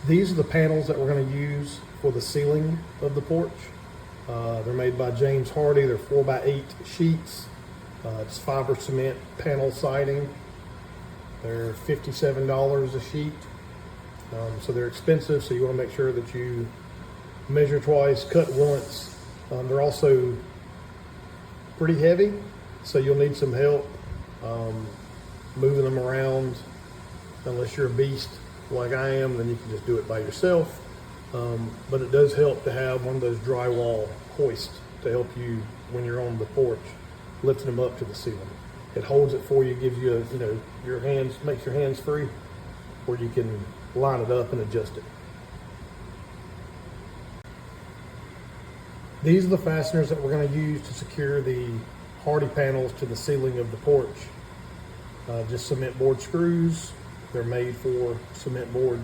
These are the panels that we're going to use for the ceiling of the porch. They're made by James Hardie. They're 4x8 sheets. It's fiber cement panel siding. They're $57 a sheet. So they're expensive, so you want to make sure that you measure twice, cut once. They're also pretty heavy, so you'll need some help moving them around. Unless you're a beast like I am, then you can just do it by yourself. But it does help to have one of those drywall hoists to help you when you're on the porch, lifting them up to the ceiling. It holds it for you, gives you, your hands, makes your hands free, where you can line it up and adjust it. These are the fasteners that we're going to use to secure the Hardie panels to the ceiling of the porch. Just cement board screws. They're made for cement board.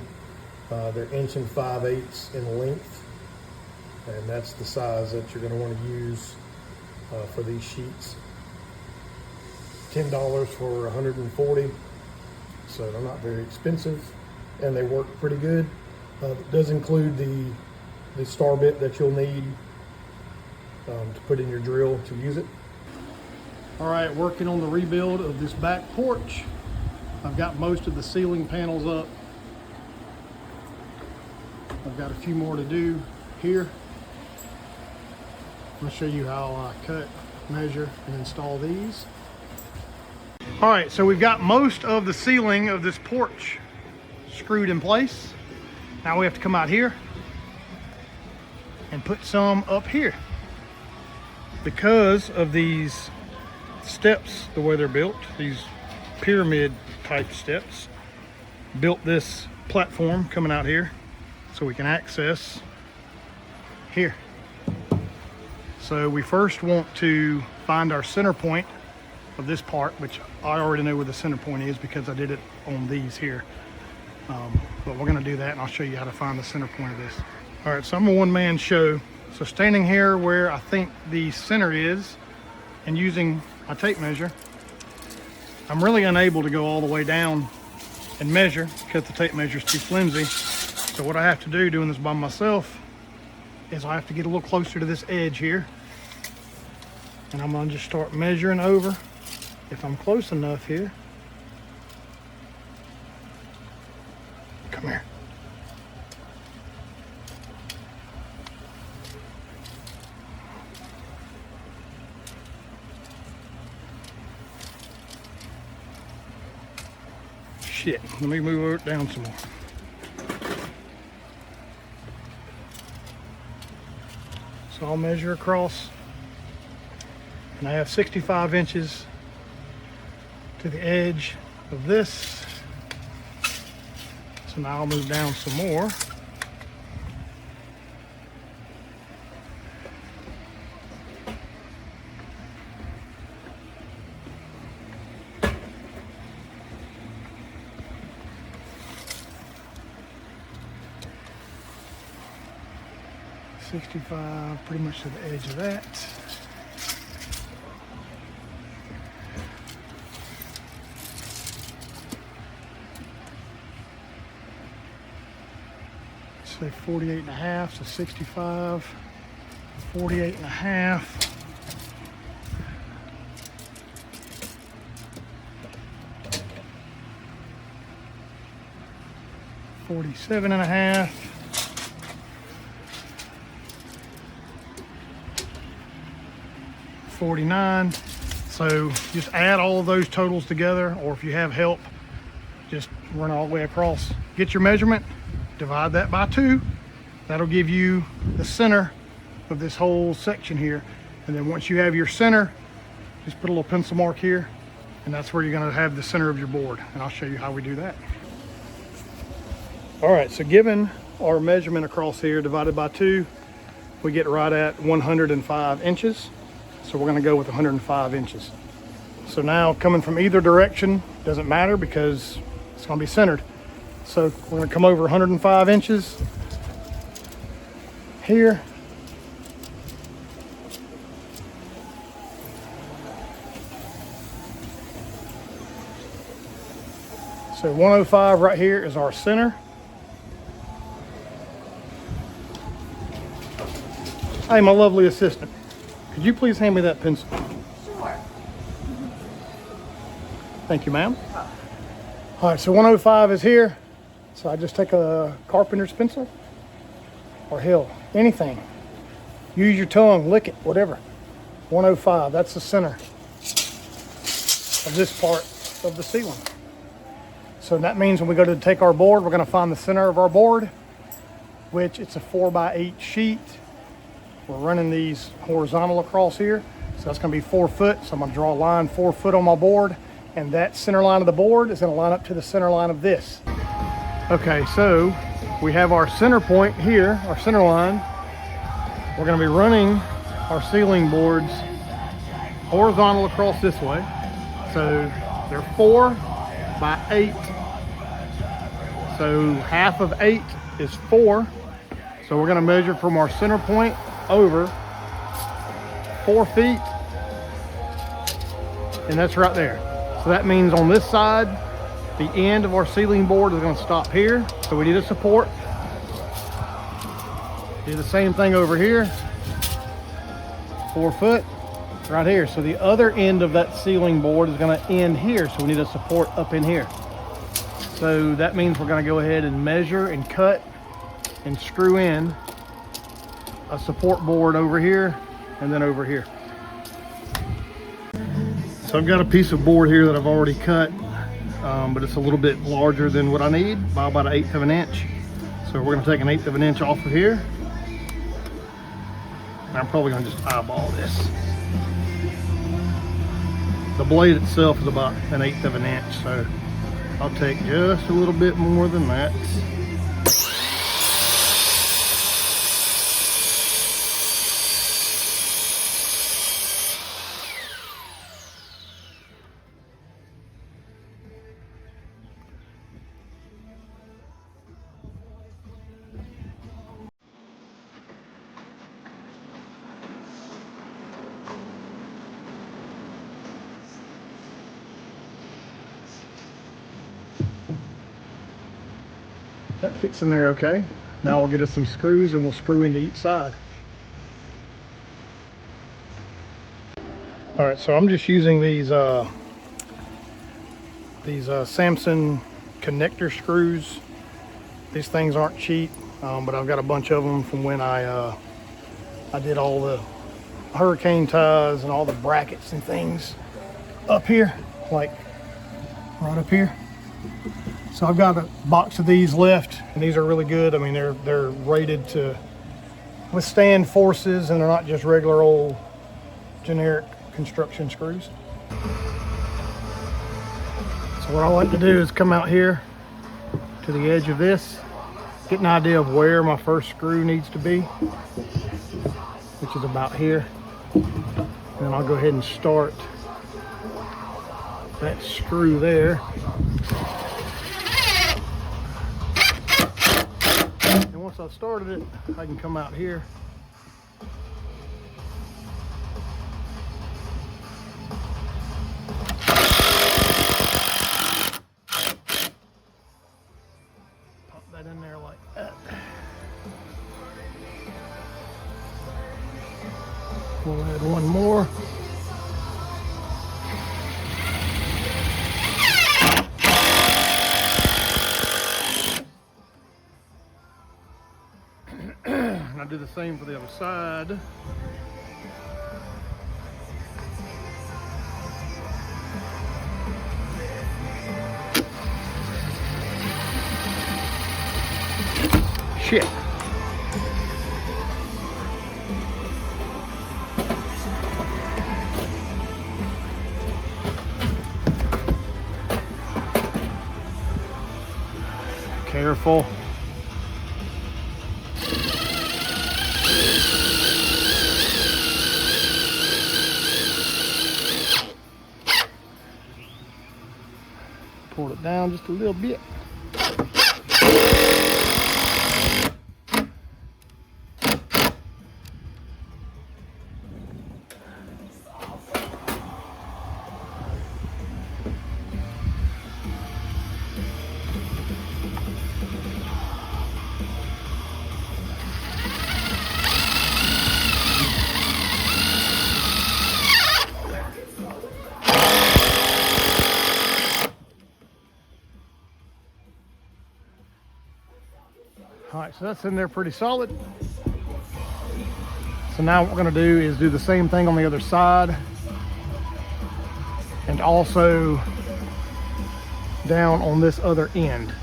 They're 1 5/8 in length, and that's the size that you're going to want to use for these sheets. $10 for 140, so they're not very expensive, and they work pretty good. It does include the star bit that you'll need to put in your drill to use it. All right, working on the rebuild of this back porch. I've got most of the ceiling panels up. I've got a few more to do here. I'll show you how I cut, measure, and install these. All right, so we've got most of the ceiling of this porch screwed in place. Now we have to come out here and put some up here. Because of these steps, the way they're built, these pyramid type steps, built this platform coming out here so we can access here. So we first want to find our center point of this part, which I already know where the center point is because I did it on these here. But we're gonna do that, and I'll show you how to find the center point of this. All right, so I'm a one-man show. So standing here where I think the center is and using my tape measure, I'm really unable to go all the way down and measure because the tape measure is too flimsy. So what I have to do, doing this by myself, is I have to get a little closer to this edge here. And I'm gonna just start measuring over. If I'm close enough here, come here. Shit, let me move it down some more. So I'll measure across, and I have 65 inches to the edge of this. So now I'll move down some more. $65, pretty much to the edge of that. Say 48.5, so 65, 48.5. $47.5. $49. So just add all of those totals together, or if you have help, just run all the way across. Get your measurement, divide that by 2. That'll give you the center of this whole section here. And then once you have your center, just put a little pencil mark here, and that's where you're gonna have the center of your board. And I'll show you how we do that. All right, so given our measurement across here divided by 2, we get right at 105 inches. So we're gonna go with 105 inches. So now coming from either direction, doesn't matter because it's gonna be centered. So we're gonna come over 105 inches here. So 105 right here is our center. Hey, my lovely assistant, could you please hand me that pencil? Sure. Thank you, ma'am. All right, so 105 is here. So I just take a carpenter's pencil, or hell, anything. Use your tongue, lick it, whatever. 105, that's the center of this part of the ceiling. So that means when we go to take our board, we're gonna find the center of our board, which it's a 4x8 sheet. We're running these horizontal across here. So that's gonna be 4 foot. So I'm gonna draw a line 4 foot on my board, and that center line of the board is gonna line up to the center line of this. Okay, so we have our center point here, our center line. We're gonna be running our ceiling boards horizontal across this way. So they're 4x8. So half of 8 is 4. So we're gonna measure from our center point over 4 feet. And that's right there. So that means on this side, the end of our ceiling board is gonna stop here. So we need a support. Do the same thing over here. 4 foot right here. So the other end of that ceiling board is gonna end here. So we need a support up in here. So that means we're gonna go ahead and measure and cut and screw in a support board over here and then over here. So I've got a piece of board here that I've already cut, but it's a little bit larger than what I need by about 1/8 of an inch. So we're gonna take 1/8 of an inch off of here. I'm probably gonna just eyeball this. The blade itself is about 1/8 of an inch, so I'll take just a little bit more than that. That fits in there okay. Now we'll get us some screws and we'll screw into each side. All right, so I'm just using these Samson connector screws. These things aren't cheap, but I've got a bunch of them from when I did all the hurricane ties and all the brackets and things up here, like right up here. So I've got a box of these left, and these are really good. I mean, they're rated to withstand forces, and they're not just regular old generic construction screws. So what I like to do is come out here to the edge of this, get an idea of where my first screw needs to be, which is about here. And then I'll go ahead and start that screw there. And once I've started it, I can come out here. Pop that in there like that. We'll add one more. And I do the same for the other side. Shit. Careful. Pull it down just a little bit. All right, so that's in there pretty solid. So now what we're gonna do is do the same thing on the other side, and also down on this other end.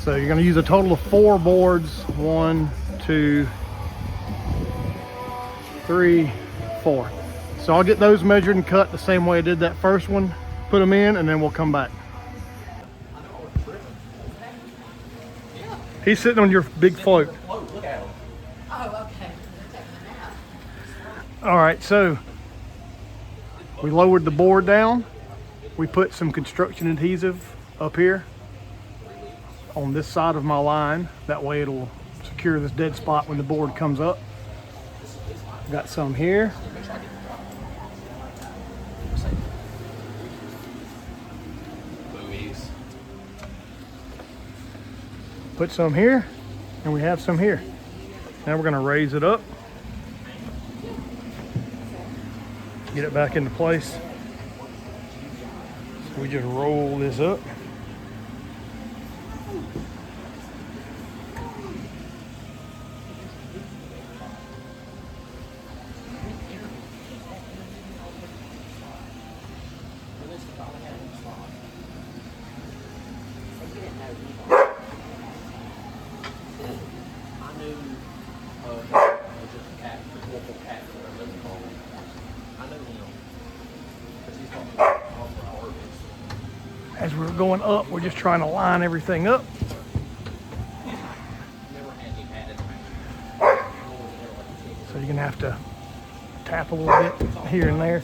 So you're gonna use a total of 4 boards. 1, 2, 3, 4. So I'll get those measured and cut the same way I did that first one, put them in, and then we'll come back. He's sitting on your big float. Oh, okay. All right, so we lowered the board down. We put some construction adhesive up here on this side of my line. That way it'll secure this dead spot when the board comes up. Got some here. Put some here, and we have some here. Now we're gonna raise it up. Get it back into place. So we just roll this up. As we're going up, we're just trying to line everything up. So you're gonna have to tap a little bit here and there.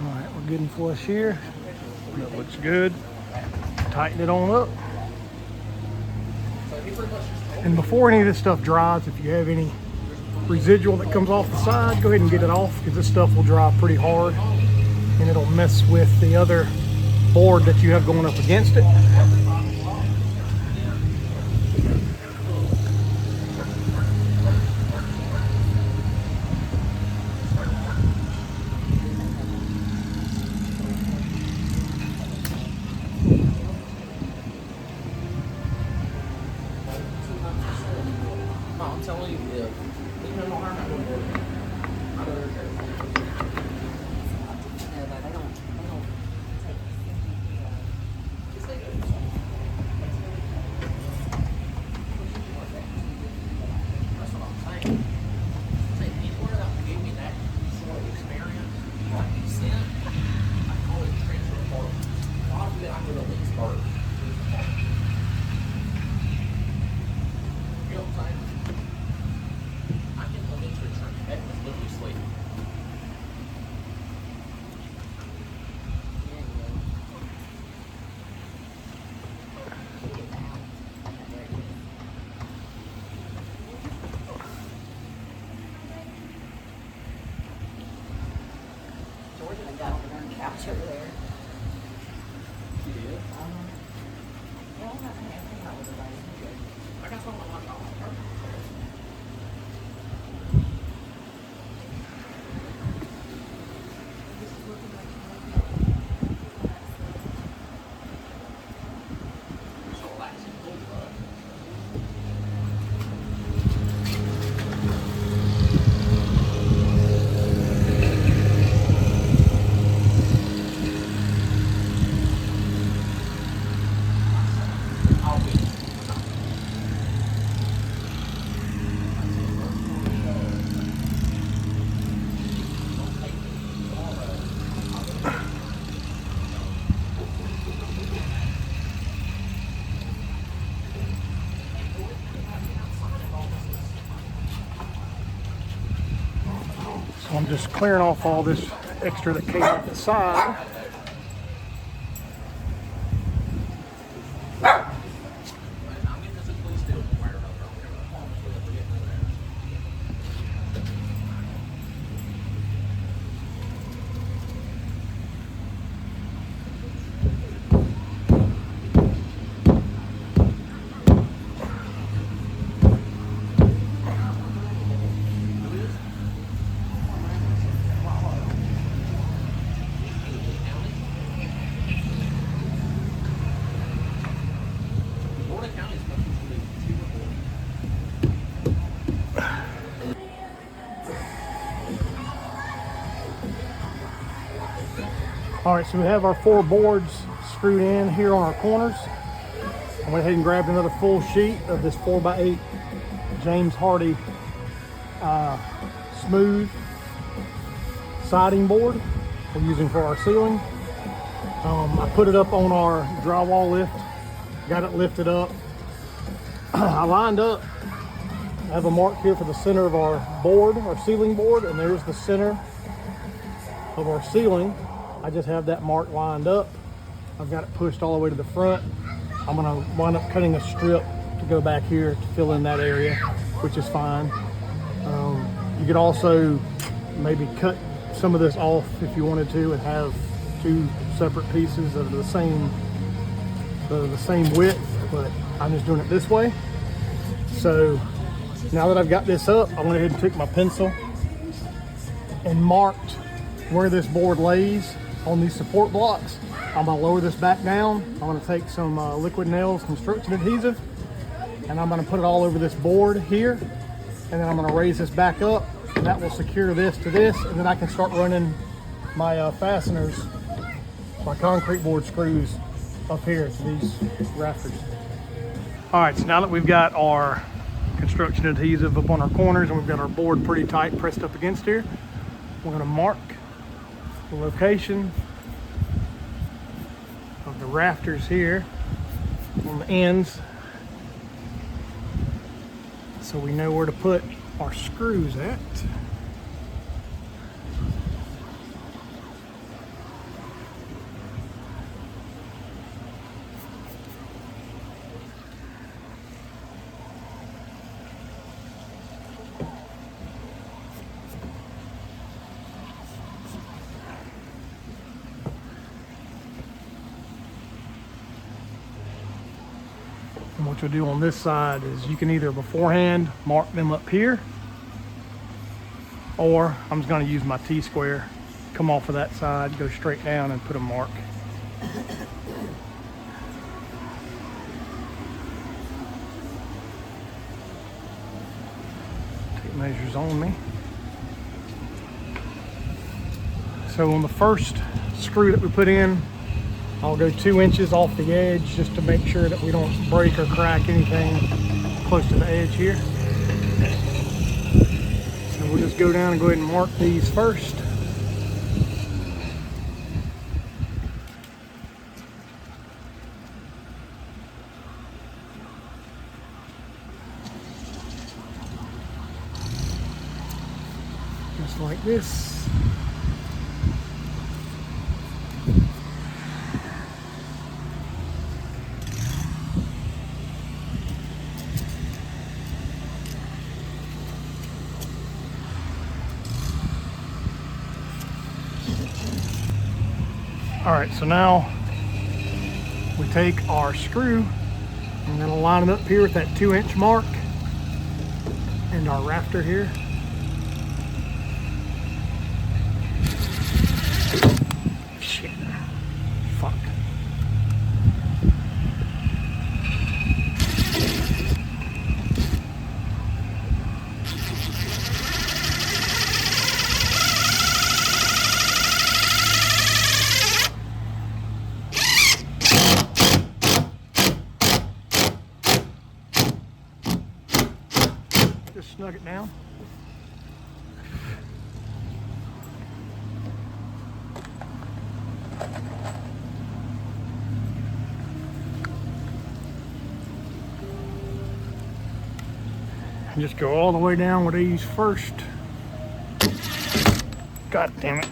Alright, we're good and flush here. That looks good. Tighten it on up. And before any of this stuff dries, if you have any residual that comes off the side, go ahead and get it off, because this stuff will dry pretty hard and it'll mess with the other board that you have going up against it. I'm telling you, even though I'm not going to work, I don't care. No, but they don't take that's what I'm saying. Say, anywhere that will give me that sort of experience, like you said, I call it transfer part. Probably I could at least start. You know what I'm saying? I can come into a church head with literally sleep. Georgia got over there on the couch over there. She did? Well, I think I was about it. I got some on my dog. So I'm just clearing off all this extra that came off the side. All right, so we have our 4 boards screwed in here on our corners. I went ahead and grabbed another full sheet of this 4x8 James Hardie smooth siding board we're using for our ceiling. I put it up on our drywall lift, got it lifted up. I lined up, I have a mark here for the center of our board, our ceiling board, and there's the center of our ceiling. I just have that mark lined up. I've got it pushed all the way to the front. I'm gonna wind up cutting a strip to go back here to fill in that area, which is fine. You could also maybe cut some of this off if you wanted to and have 2 separate pieces of the same width, but I'm just doing it this way. So now that I've got this up, I went ahead and took my pencil and marked where this board lays on these support blocks. I'm gonna lower this back down. I'm gonna take some liquid nails construction adhesive, and I'm gonna put it all over this board here, and then I'm gonna raise this back up, and that will secure this to this, and then I can start running my fasteners, my concrete board screws up here to these rafters. All right, so now that we've got our construction adhesive up on our corners and we've got our board pretty tight pressed up against here, we're gonna mark the location of the rafters here on the ends so we know where to put our screws at. And what you'll do on this side is you can either beforehand mark them up here, or I'm just going to use my T-square, come off of that side, go straight down and put a mark. Tape measures on me. So on the first screw that we put in, I'll go 2 inches off the edge just to make sure that we don't break or crack anything close to the edge here. So we'll just go down and go ahead and mark these first. Just like this. All right, so now we take our screw, I'm gonna line it up here with that 2-inch mark and our rafter here. Shit, fuck. Just snug it down. And just go all the way down with these first. God damn it.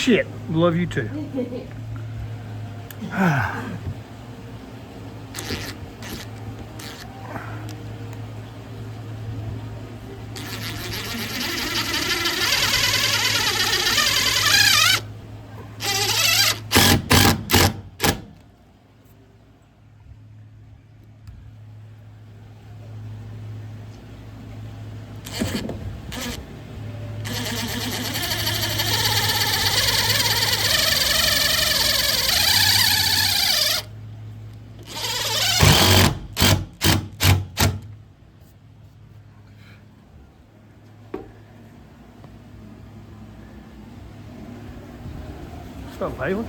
shit. Love you too. What's up, Haley?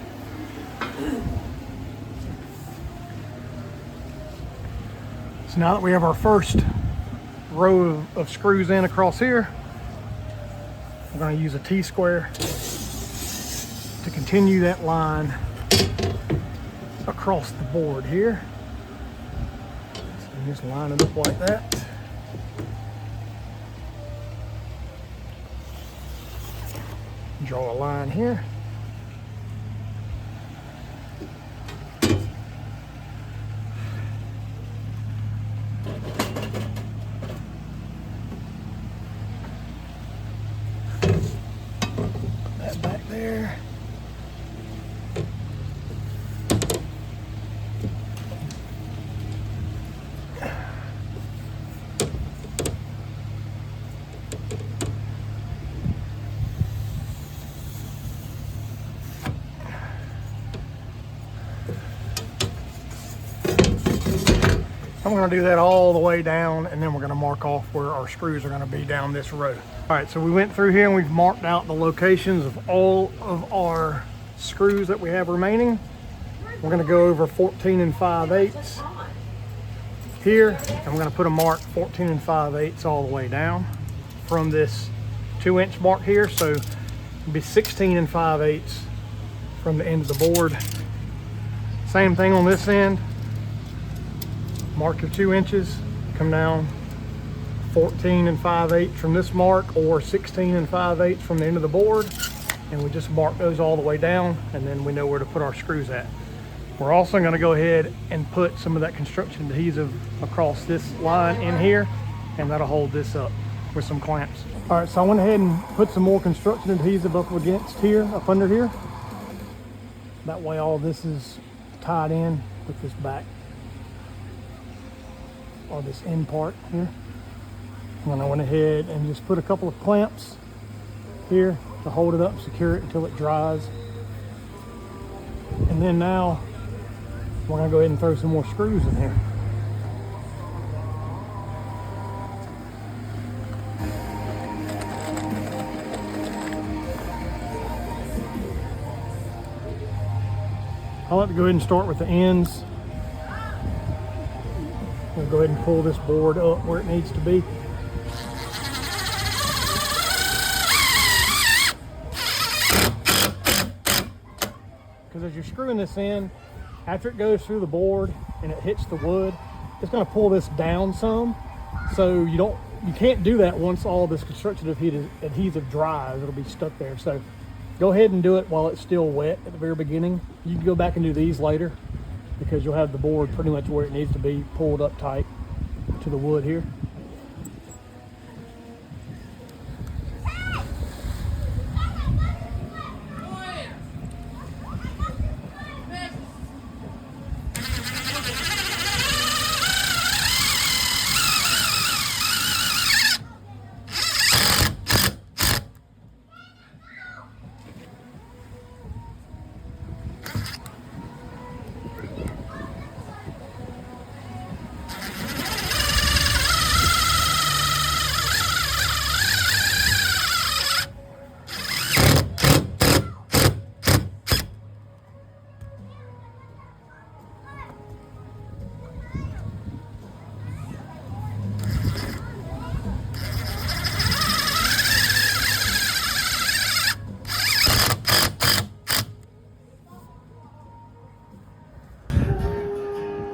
So now that we have our first row of screws in across here, we're going to use a T-square to continue that line across the board here. So just line it up like that. Draw a line here. That back there. I'm going to do that all the way down, and then we're going to mark off where our screws are going to be down this row. All right, so we went through here and we've marked out the locations of all of our screws that we have remaining. We're going to go over 14 5/8 here, and we're going to put a mark 14 5/8 all the way down from this 2-inch mark here. So it'll be 16 5/8 from the end of the board. Same thing on this end. Mark your 2 inches, come down 14 5/8 from this mark, or 16 5/8 from the end of the board, and we just mark those all the way down, and then we know where to put our screws at. We're also going to go ahead and put some of that construction adhesive across this line in here, and that'll hold this up with some clamps. All right, so I went ahead and put some more construction adhesive up against here, up under here. That way all this is tied in with this back, or this end part here. And then I went ahead and just put a couple of clamps here to hold it up, secure it until it dries. And then now we're gonna go ahead and throw some more screws in here. I like to go ahead and start with the ends. We'll go ahead and pull this board up where it needs to be. Because as you're screwing this in, after it goes through the board and it hits the wood, it's going to pull this down some. So you can't do that once all this construction adhesive dries. It'll be stuck there. So go ahead and do it while it's still wet at the very beginning. You can go back and do these later, because you'll have the board pretty much where it needs to be, pulled up tight to the wood here.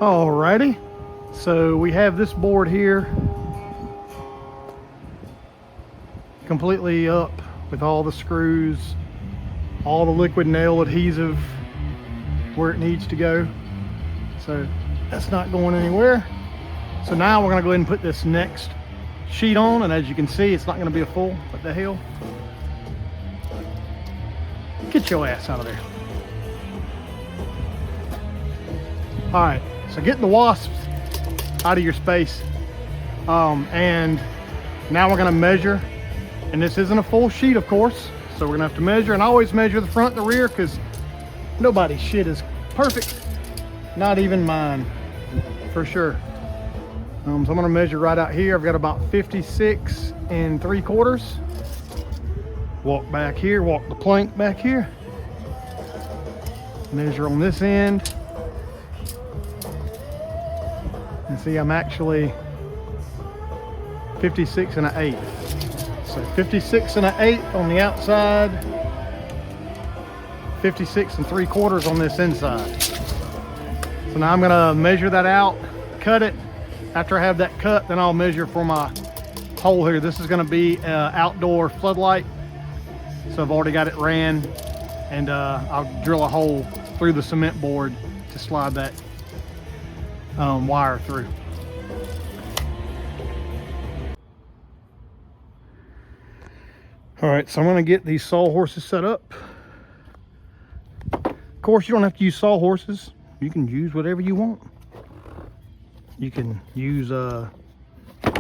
Alrighty, so we have this board here completely up with all the screws all the liquid nail adhesive where it needs to go. So that's not going anywhere. So now we're gonna go ahead and put this next sheet on, and as you can see, it's not gonna be a full. What the hell? Get your ass out of there. All right, so getting the wasps out of your space. And now we're gonna measure, and this isn't a full sheet, of course, so we're gonna have to measure, and I always measure the front and the rear because nobody's shit is perfect, not even mine, for sure. So I'm gonna measure right out here. I've got about 56 3/4. Walk back here, walk the plank back here. Measure on this end. And see, I'm actually 56 1/8. So 56 1/8 on the outside, 56 3/4 on this inside. So now I'm gonna measure that out, cut it. After I have that cut, then I'll measure for my hole here. This is gonna be an outdoor floodlight. So I've already got it ran, and I'll drill a hole through the cement board to slide that wire through. All right, so I'm gonna get these sawhorses set up. Of course, you don't have to use sawhorses. You can use whatever you want. You can use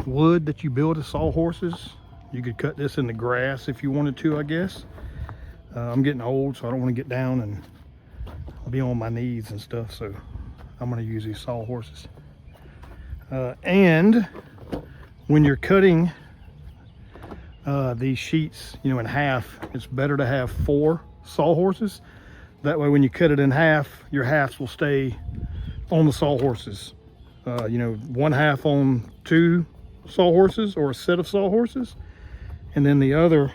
wood that you build as sawhorses. You could cut this in the grass if you wanted to, I guess. I'm getting old, so I don't want to get down and be on my knees and stuff, so I'm going to use these sawhorses. And when you're cutting these sheets, you know, in half, it's better to have 4 sawhorses. That way when you cut it in half, your halves will stay on the sawhorses. You know, 1/2 on 2 sawhorses or a set of sawhorses, and then the other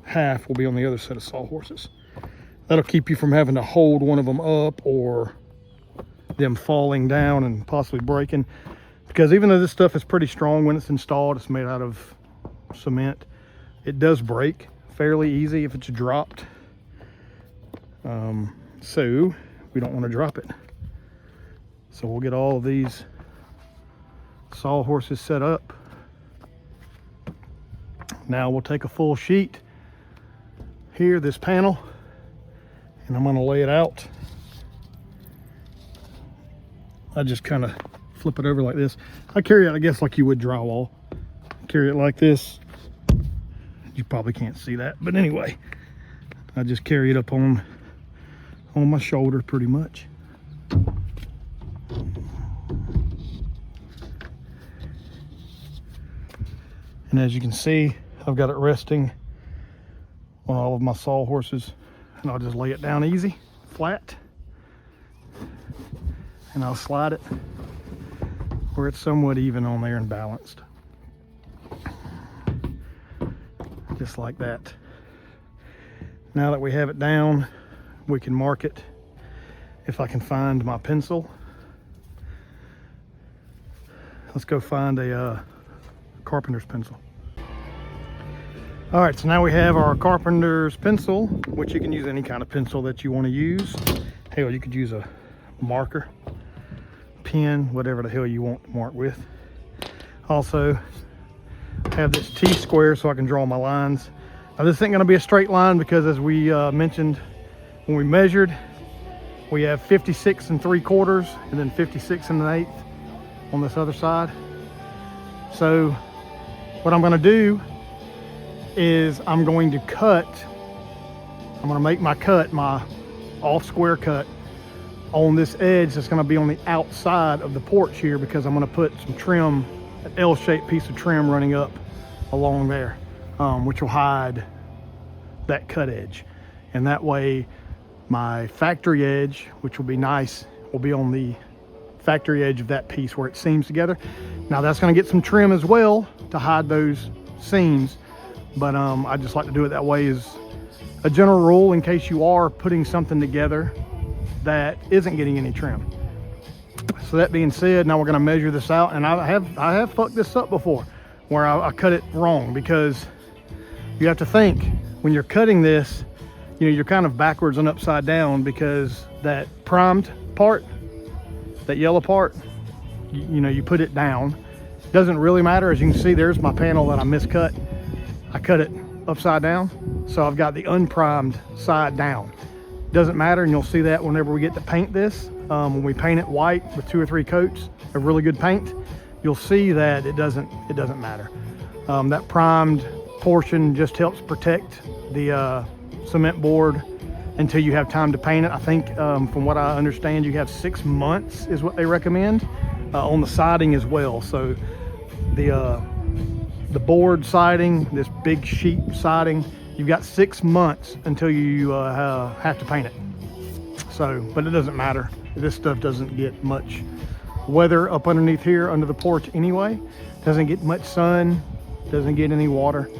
half will be on the other set of sawhorses. That'll keep you from having to hold one of them up or them falling down and possibly breaking, because even though this stuff is pretty strong when it's installed, it's made out of cement, it does break fairly easy if it's dropped. So we don't want to drop it. So we'll get all of these sawhorses set up. Now we'll take a full sheet here, this panel, and I'm going to lay it out. I just kind of flip it over like this. I carry it, I guess, like you would drywall. Carry it like this. You probably can't see that, but anyway, I just carry it up on my shoulder pretty much. And as you can see, I've got it resting on all of my sawhorses, and I'll just lay it down easy, flat, and I'll slide it where it's somewhat even on there and balanced. Just like that. Now that we have it down, we can mark it. If I can find my pencil. Let's go find a carpenter's pencil. All right, so now we have our carpenter's pencil, which you can use any kind of pencil that you want to use. Hell, you could use a marker, pen, whatever the hell you want to mark with. Also, have this T-square so I can draw my lines. Now this ain't gonna be a straight line because, as we mentioned when we measured, we have 56 3/4 and then 56 1/8 on this other side. So what I'm gonna do is I'm going to make my cut, my off square cut on this edge that's gonna be on the outside of the porch here, because I'm gonna put some trim, an L-shaped piece of trim running up along there, which will hide that cut edge. And that way my factory edge, which will be nice, will be on the factory edge of that piece where it seams together. Now that's gonna get some trim as well to hide those seams, but I just like to do it that way as a general rule, in case you are putting something together that isn't getting any trim. So that being said, now we're gonna measure this out, and I have fucked this up before where I cut it wrong, because you have to think when you're cutting this, you know, you're kind of backwards and upside down because that primed part, that yellow part, you know, you put it down. Doesn't really matter. As you can see, there's my panel that I miscut. I cut it upside down, so I've got the unprimed side down. Doesn't matter, and you'll see that whenever we get to paint this. When we paint it white with 2 or 3 coats of really good paint, you'll see that it doesn't matter. That primed portion just helps protect the cement board until you have time to paint it. I think from what I understand, you have 6 months is what they recommend on the siding as well. So the board siding, this big sheet siding, you've got 6 months until you have to paint it. So, but it doesn't matter. This stuff doesn't get much weather up underneath here under the porch anyway. Doesn't get much sun, doesn't get any water.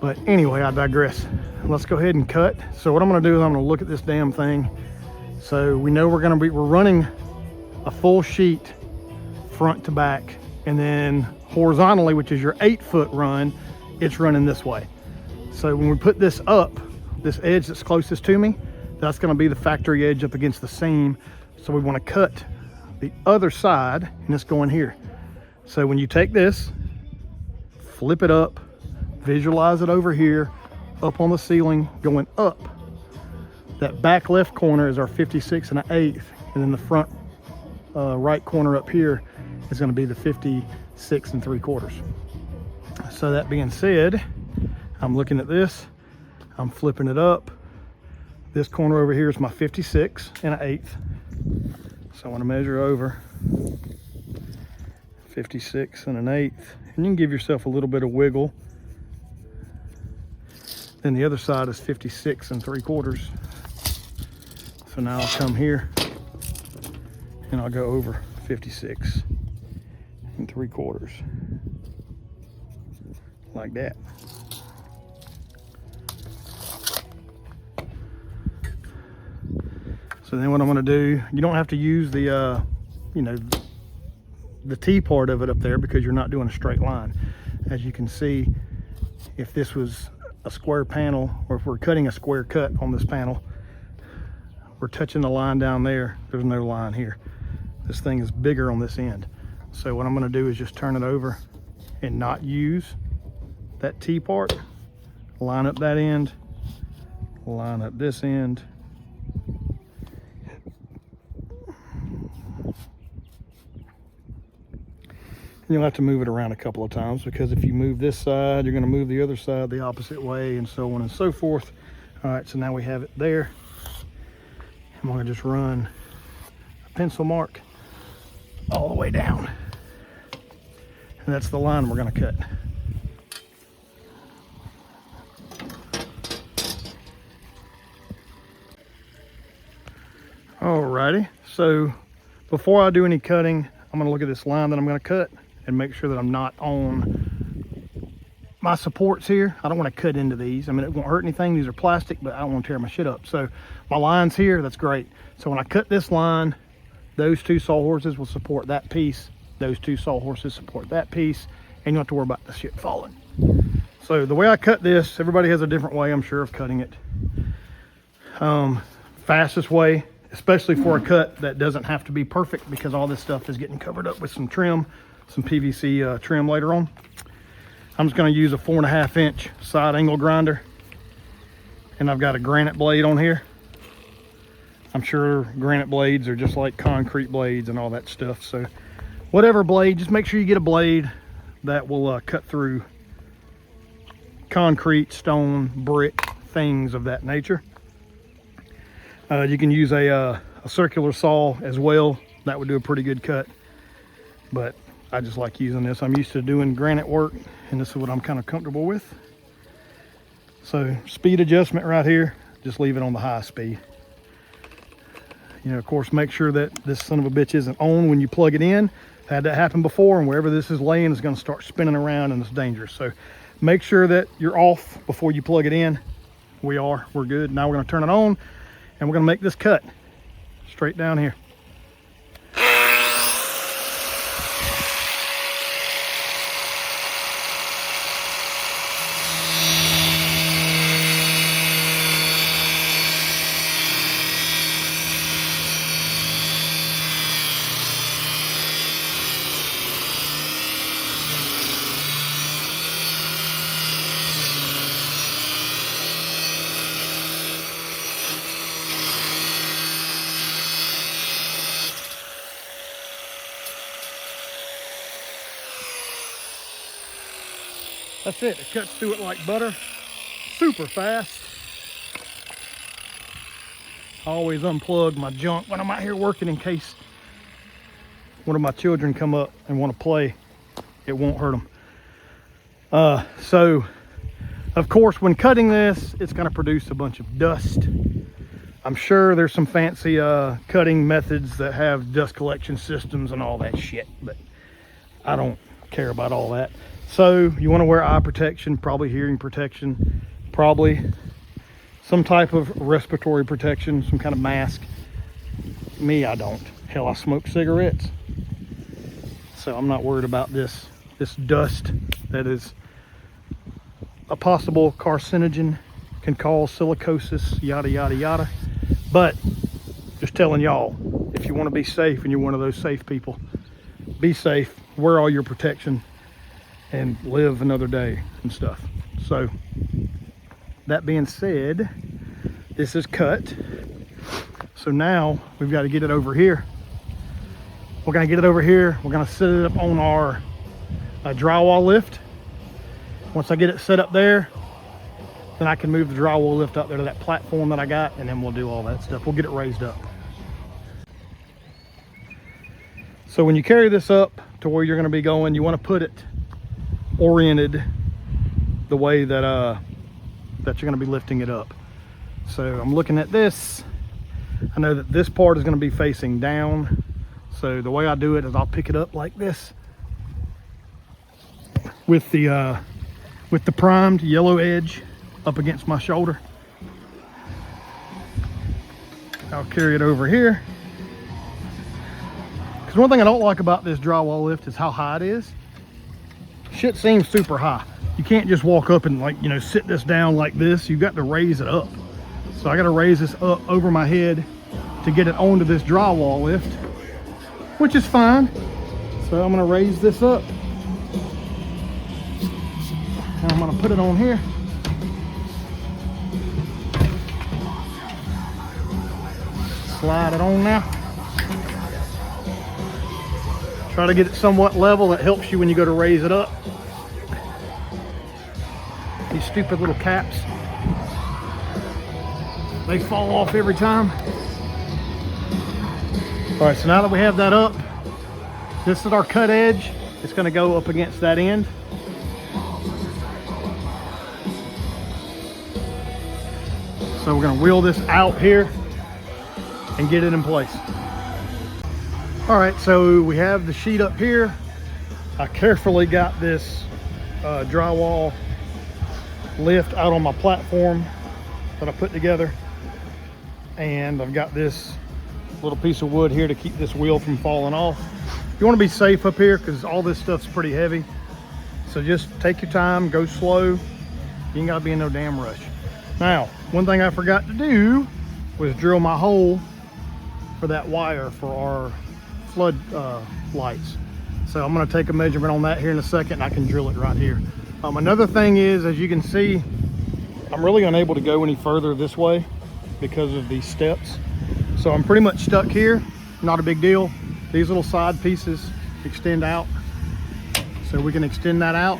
But anyway, I digress. Let's go ahead and cut. So what I'm gonna do is I'm gonna look at this damn thing. So we know we're running a full sheet front to back, and then horizontally, which is your 8-foot run, it's running this way. So when we put this up, this edge that's closest to me, that's gonna be the factory edge up against the seam. So we wanna cut the other side, and it's going here. So when you take this, flip it up, visualize it over here, up on the ceiling, going up. That back left corner is our 56 1/8, and then the front right corner up here is gonna be the 56 3/4. So that being said, I'm looking at this, I'm flipping it up. This corner over here is my 56 1/8. So I want to measure over 56 1/8, and you can give yourself a little bit of wiggle. Then the other side is 56 3/4. So now I'll come here and I'll go over 56 3/4 like that. So then what I'm going to do, you don't have to use the you know, the T part of it up there because you're not doing a straight line. As you can see, if this was a square panel, or if we're cutting a square cut on this panel, we're touching the line down there. There's no line here. This thing is bigger on this end. So what I'm going to do is just turn it over and not use that T part. Line up that end, line up this end. You'll have to move it around a couple of times, because if you move this side, you're going to move the other side the opposite way, and so on and so forth. All right, so now we have it there. I'm going to just run a pencil mark all the way down. And that's the line we're going to cut. Alrighty, so before I do any cutting, I'm going to look at this line that I'm going to cut and make sure that I'm not on my supports here. I don't want to cut into these. I mean, it won't hurt anything. These are plastic, but I don't want to tear my shit up. So my line's here, that's great. So when I cut this line, those 2 sawhorses will support that piece. Those 2 sawhorses support that piece, and you don't have to worry about the shit falling. So the way I cut this, everybody has a different way, I'm sure, of cutting it. Fastest way, especially for a cut that doesn't have to be perfect, because all this stuff is getting covered up with some trim, some PVC trim later on. I'm just going to use a 4.5 inch side angle grinder, and I've got a granite blade on here. I'm sure granite blades are just like concrete blades and all that stuff. So whatever blade, just make sure you get a blade that will cut through concrete, stone, brick, things of that nature. You can use a circular saw as well. That would do a pretty good cut, but I just like using this. I'm used to doing granite work, and this is what I'm kind of comfortable with. So speed adjustment right here, just leave it on the high speed. You know, of course, make sure that this son of a bitch isn't on when you plug it in. Had that happen before, and wherever this is laying is going to start spinning around, and it's dangerous. So make sure that you're off before you plug it in. We're good. Now we're going to turn it on, and we're going to make this cut straight down here. That's it. It cuts through it like butter, super fast. I always unplug my junk when I'm out here working in case one of my children come up and want to play. It won't hurt them. So, of course, when cutting this, it's going to produce a bunch of dust. I'm sure there's some fancy cutting methods that have dust collection systems and all that shit, but I don't care about all that. So you want to wear eye protection, probably hearing protection, probably some type of respiratory protection, some kind of mask. Me, I don't. Hell, I smoke cigarettes. So I'm not worried about this dust that is a possible carcinogen, can cause silicosis, yada, yada, yada. But just telling y'all, if you want to be safe and you're one of those safe people, be safe, wear all your protection, and live another day and stuff. So that being said, this is cut. So now we've got to get it over here. We're going to get it over here. We're going to set it up on our drywall lift. Once I get it set up there, then I can move the drywall lift up there to that platform that I got, and then we'll do all that stuff. We'll get it raised up. So when you carry this up to where you're going to be going, you want to put it oriented the way that that you're going to be lifting it up. So I'm looking at this. I know that this part is going to be facing down. So the way I do it is I'll pick it up like this with the primed yellow edge up against my shoulder. I'll carry it over here. Because one thing I don't like about this drywall lift is how high it is. Shit seems super high. You can't just walk up and, like, you know, sit this down like this. You've got to raise it up. So I got to raise this up over my head to get it onto this drywall lift, which is fine. So I'm going to raise this up. And I'm going to put it on here. Slide it on now. Try to get it somewhat level. That helps you when you go to raise it up. These stupid little caps, they fall off every time. All right, so now that we have that up, this is our cut edge. It's going to go up against that end. So we're going to wheel this out here and get it in place. All right, so we have the sheet up here. I carefully got this drywall lift out on my platform that I put together, and I've got this little piece of wood here to keep this wheel from falling off. You want to be safe up here because all this stuff's pretty heavy, so just take your time, go slow. You ain't got to be in no damn rush. Now, one thing I forgot to do was drill my hole for that wire for our flood lights. So I'm going to take a measurement on that here in a second, and I can drill it right here. Another thing is, as you can see, I'm really unable to go any further this way because of these steps. So I'm pretty much stuck here. Not a big deal. These little side pieces extend out. So we can extend that out,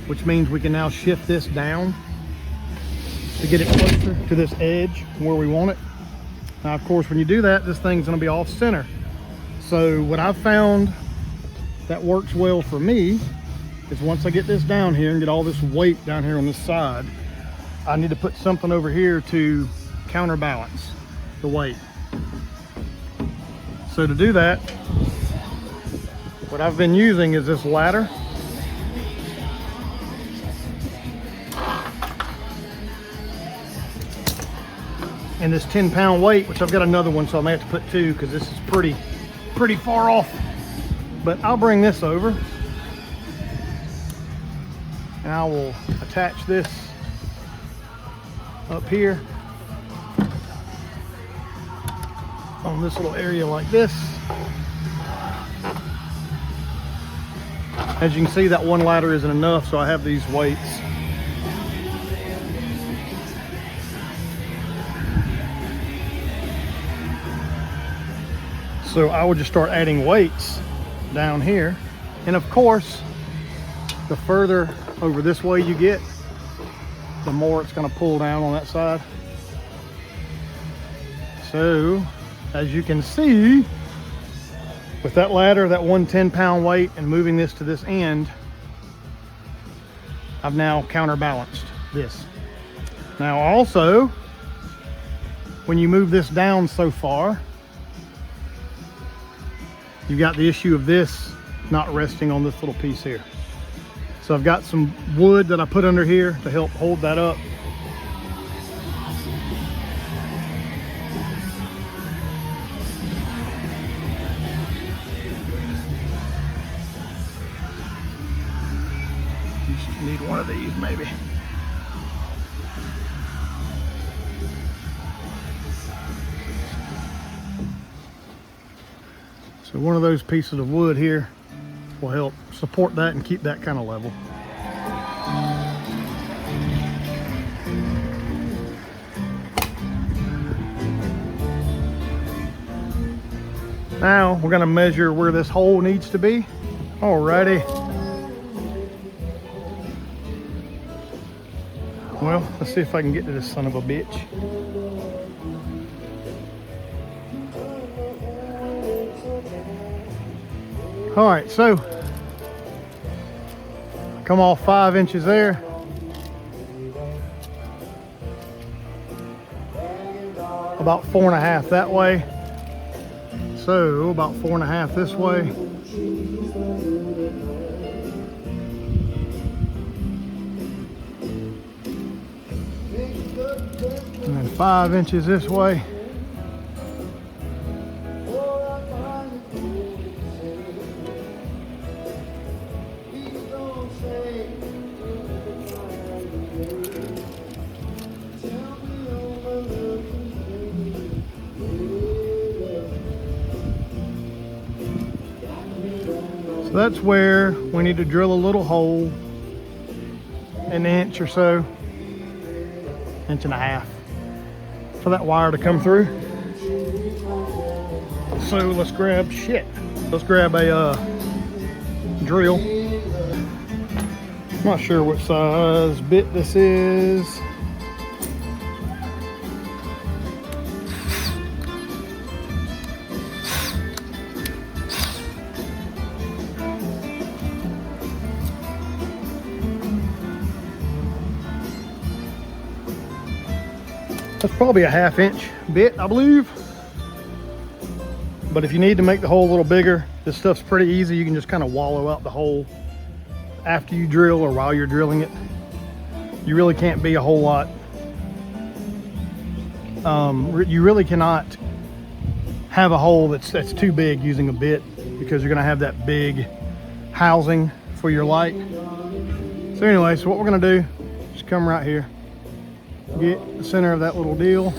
which means we can now shift this down to get it closer to this edge where we want it. Now, of course, when you do that, this thing's going to be off center. So what I've found that works well for me is once I get this down here and get all this weight down here on this side, I need to put something over here to counterbalance the weight. So to do that, what I've been using is this ladder. And this 10-pound weight, which I've got another one, so I may have to put two because this is pretty far off. But I'll bring this over and I will attach this up here on this little area like this. As you can see, that one ladder isn't enough, so I have these weights. So I would just start adding weights down here. And of course, the further over this way you get, the more it's going to pull down on that side. So as you can see, with that ladder, that 110-pound weight, and moving this to this end, I've now counterbalanced this. Now also, when you move this down so far, you've got the issue of this not resting on this little piece here. So I've got some wood that I put under here to help hold that up. Just need one of these maybe. So one of those pieces of wood here will help support that and keep that kind of level. Now we're going to measure where this hole needs to be. Alrighty. Well, let's see if I can get to this son of a bitch. All right, so come off 5 inches there. About 4.5 that way. So about 4.5 this way. And then 5 inches this way. So that's where we need to drill a little hole, an inch or so, 1.5 inches, for that wire to come through. So let's grab Let's grab a drill. I'm not sure what size bit this is. That's probably a 1/2 inch bit, I believe. But if you need to make the hole a little bigger, this stuff's pretty easy. You can just kind of wallow out the hole after you drill or while you're drilling it. You really can't be a whole lot. You really cannot have a hole that's too big using a bit, because you're gonna have that big housing for your light. So anyway, so what we're gonna do, just come right here, get the center of that little deal.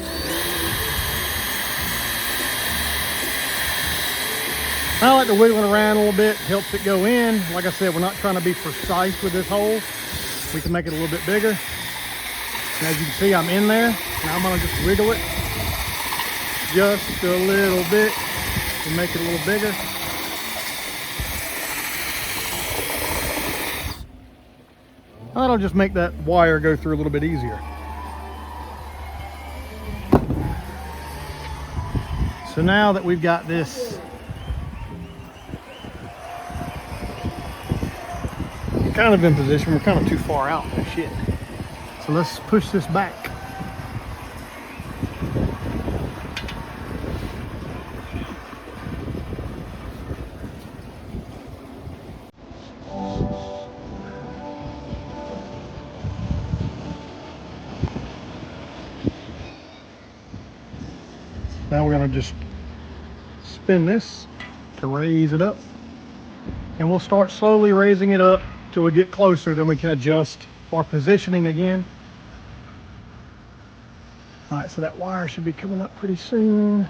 I like to wiggle it around a little bit, helps it go in. Like I said, we're not trying to be precise with this hole. We can make it a little bit bigger. And as you can see, I'm in there. Now I'm gonna just wiggle it just a little bit to make it a little bigger. That'll just make that wire go through a little bit easier. So now that we've got this kind of in position, we're kind of too far out. Shit. So let's push this back. Now we're going to just spin this to raise it up, and we'll start slowly raising it up till we get closer, then we can adjust our positioning again. All right, so that wire should be coming up pretty soon.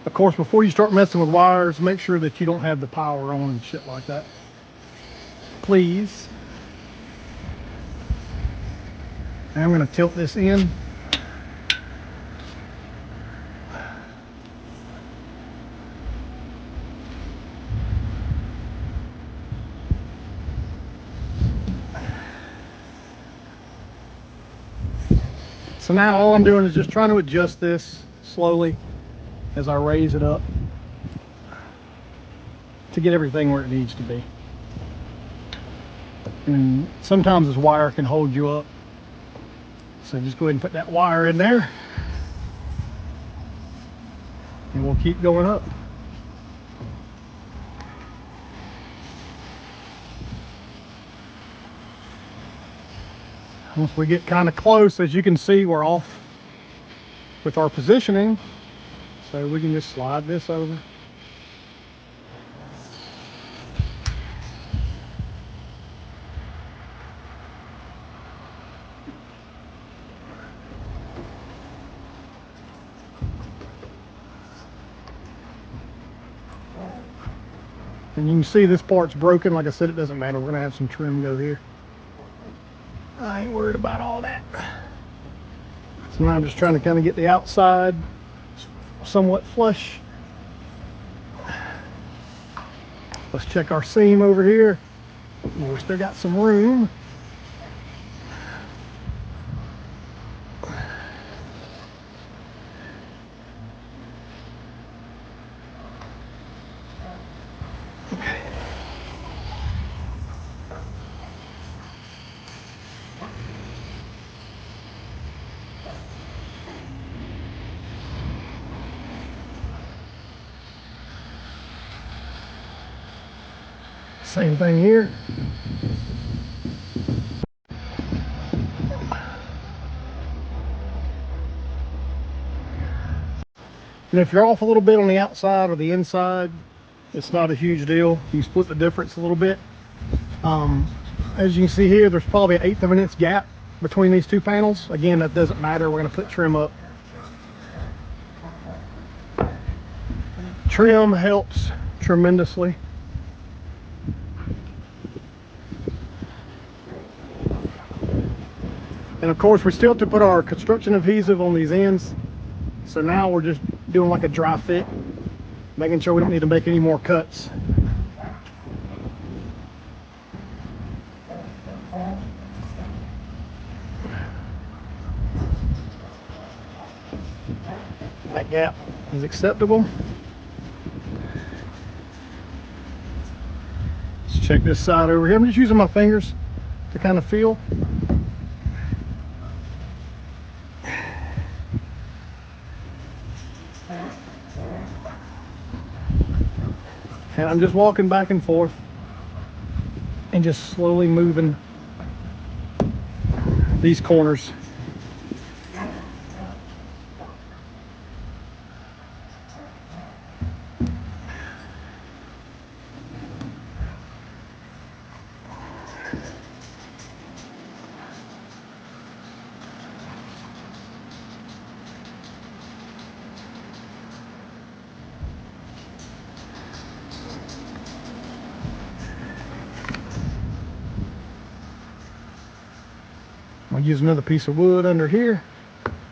Of course, before you start messing with wires, make sure that you don't have the power on and shit like that, please. Now I'm going to tilt this in. So now all I'm doing is just trying to adjust this slowly as I raise it up to get everything where it needs to be. And sometimes this wire can hold you up. So just go ahead and put that wire in there and we'll keep going up. Once we get kind of close, as you can see, we're off with our positioning. So we can just slide this over. And you can see this part's broken. Like I said, it doesn't matter. We're gonna have some trim go here. I ain't worried about all that. So now I'm just trying to kind of get the outside somewhat flush. Let's check our seam over here. We still got some room. Same thing here. And if you're off a little bit on the outside or the inside, it's not a huge deal. You split the difference a little bit. As you can see here, there's probably an 1/8 of an inch gap between these two panels. Again, that doesn't matter. We're going to put trim up. Trim helps tremendously. And of course, we still have to put our construction adhesive on these ends. So now we're just doing like a dry fit, making sure we don't need to make any more cuts. That gap is acceptable. Let's check this side over here. I'm just using my fingers to kind of feel. And I'm just walking back and forth and just slowly moving these corners. I'll use another piece of wood under here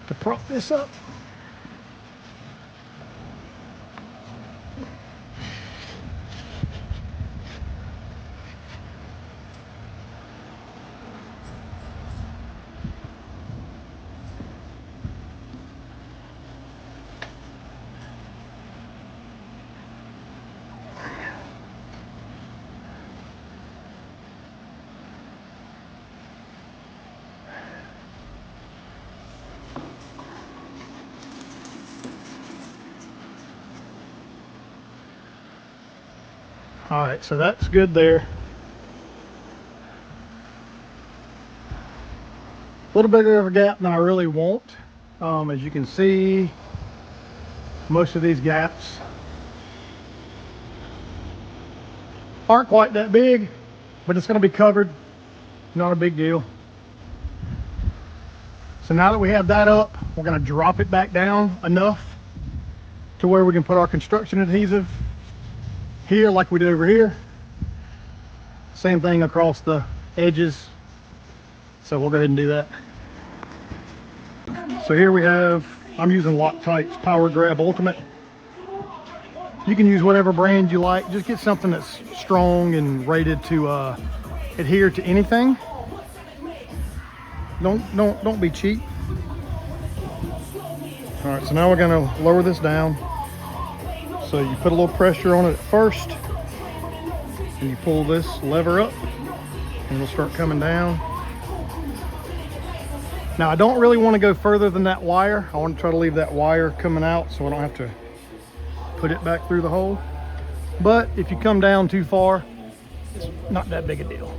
to prop this up. All right, so that's good there. A little bigger of a gap than I really want. As you can see, most of these gaps aren't quite that big, but it's going to be covered. Not a big deal. So now that we have that up, we're going to drop it back down enough to where we can put our construction adhesive here like we did over here. Same thing across the edges. So we'll go ahead and do that. So here we have, I'm using Loctite's Power Grab Ultimate. You can use whatever brand you like. Just get something that's strong and rated to adhere to anything. Don't be cheap. All right, so now we're gonna lower this down. So you put a little pressure on it at first, and you pull this lever up, and it'll start coming down. Now I don't really want to go further than that wire. I want to try to leave that wire coming out so I don't have to put it back through the hole. But if you come down too far, it's not that big a deal.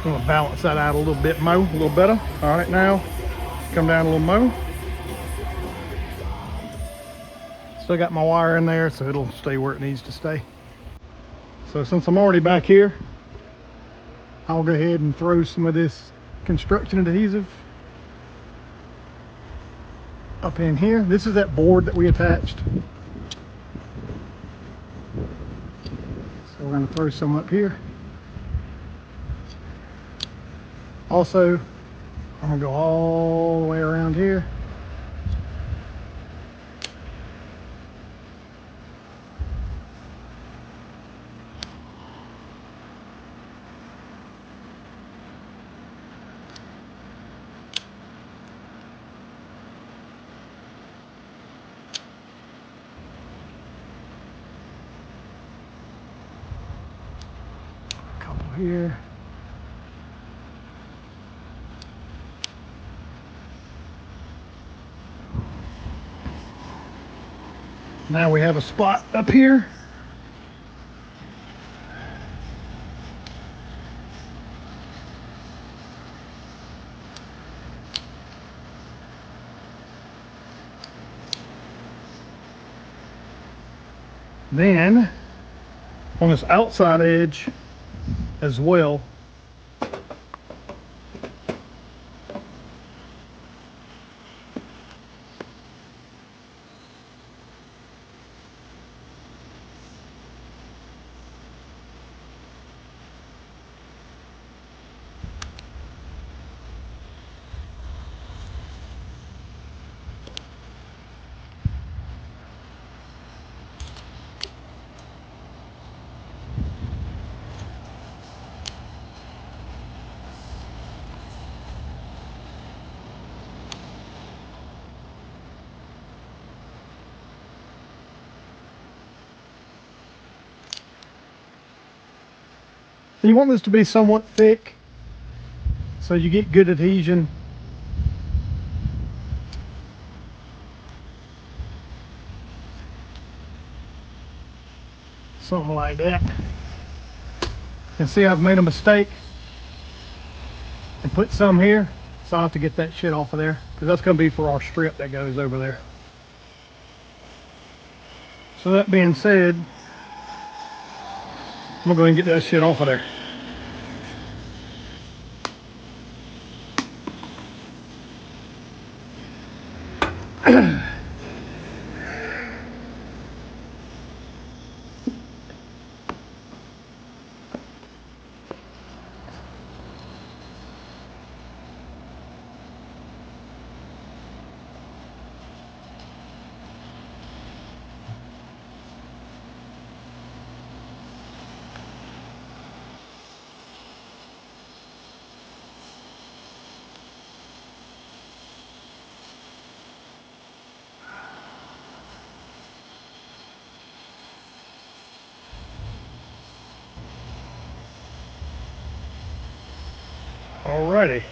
I'm gonna balance that out a little bit more, a little better. All right, now come down a little more. Still got my wire in there, so it'll stay where it needs to stay. So since I'm already back here, I'll go ahead and throw some of this construction adhesive up in here. This is that board that we attached. So we're gonna throw some up here. Also, I'm gonna go all the way around here. A couple here. Now we have a spot up here. Then on this outside edge as well, you want this to be somewhat thick so you get good adhesion. Something like that. And see, I've made a mistake and put some here, so I'll have to get that shit off of there, because that's going to be for our strip that goes over there. So that being said, I'm gonna go ahead and get that shit off of there. Alrighty.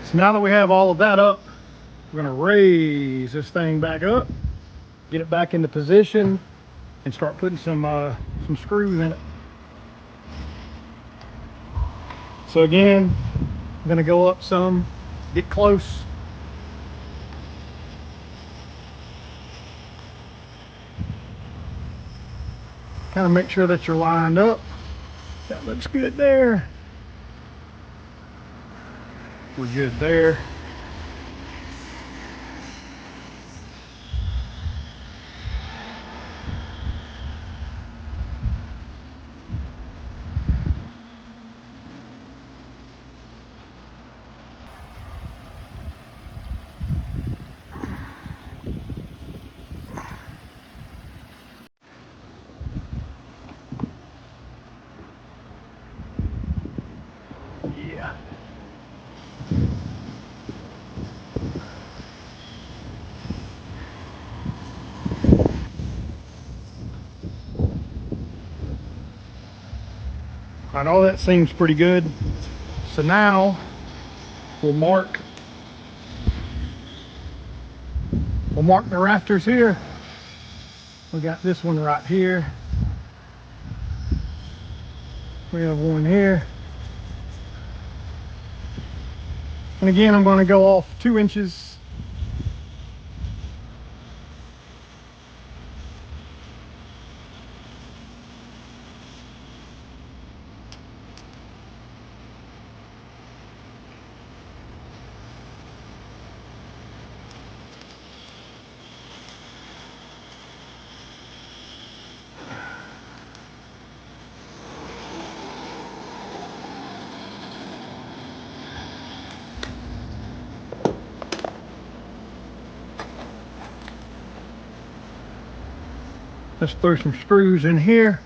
So now that we have all of that up, we're gonna raise this thing back up, get it back into position, and start putting some screws in it. So again, I'm gonna go up some, get close. Kind of make sure that you're lined up. That looks good there. We're good there. All right, all that seems pretty good. So now we'll mark the rafters here. We got this one right here. We have one here. And again, I'm going to go off 2 inches. Let's throw some screws in here.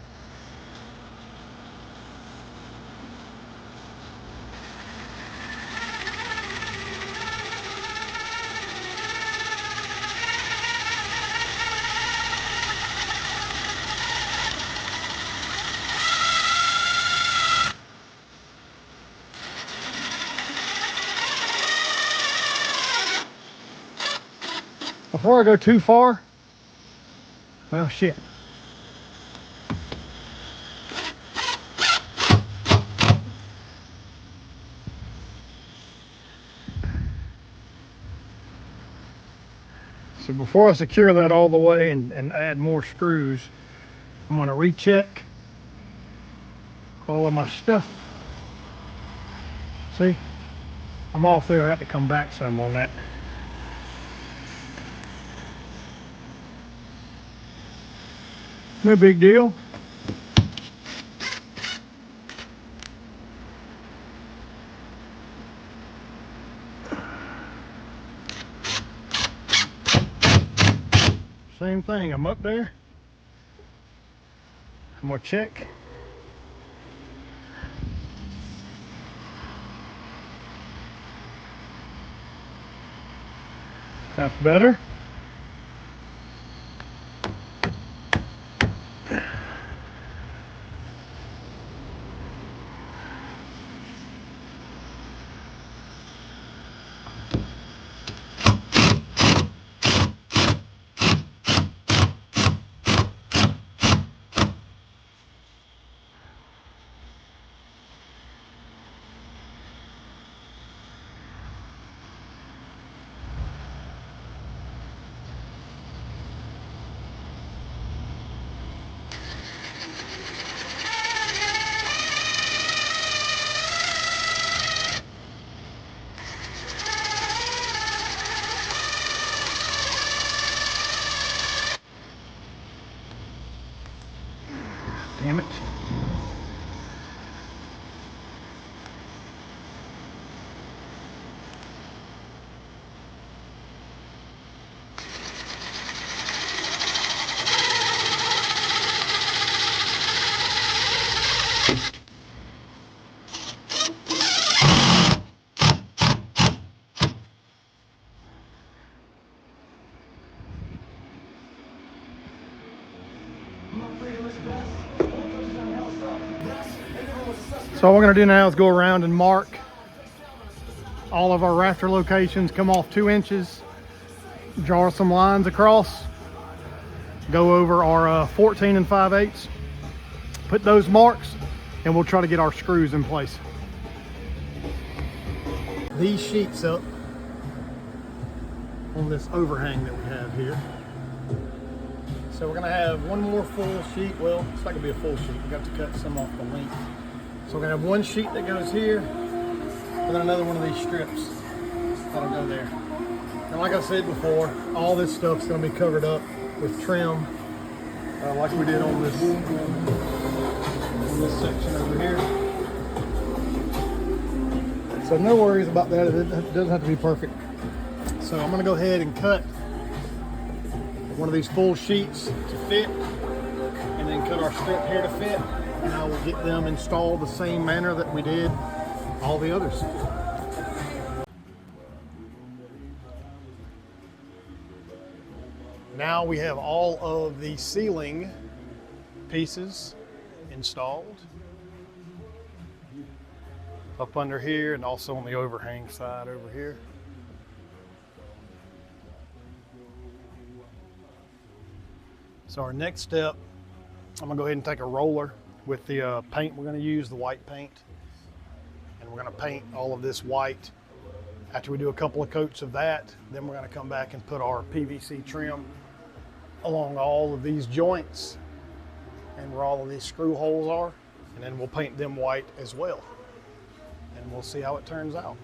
Before I go too far, well, shit. So before I secure that all the way and add more screws, I'm going to recheck all of my stuff. See, I'm off there. I have to come back some on that. No big deal. Same thing, I'm up there. I'm gonna check. That's better. Damn it. So what we're going to do now is go around and mark all of our rafter locations, come off 2 inches, draw some lines across, go over our 14 and 5/8, put those marks, and we'll try to get our screws in place. These sheets up on this overhang that we have here. So we're going to have one more full sheet. Well, it's not going to be a full sheet. We've got to cut some off the length. So we're going to have one sheet that goes here, and then another one of these strips that'll go there. And like I said before, all this stuff's going to be covered up with trim, like we did on this section over here. So no worries about that. It doesn't have to be perfect. So I'm going to go ahead and cut one of these full sheets to fit, and then cut our strip here to fit. And I will get them installed the same manner that we did all the others. Now we have all of the ceiling pieces installed. up under here and also on the overhang side over here. So our next step, I'm gonna go ahead and take a roller with the paint we're gonna use, the white paint. And we're gonna paint all of this white. After we do a couple of coats of that, then we're gonna come back and put our PVC trim along all of these joints and where all of these screw holes are. And then we'll paint them white as well. And we'll see how it turns out.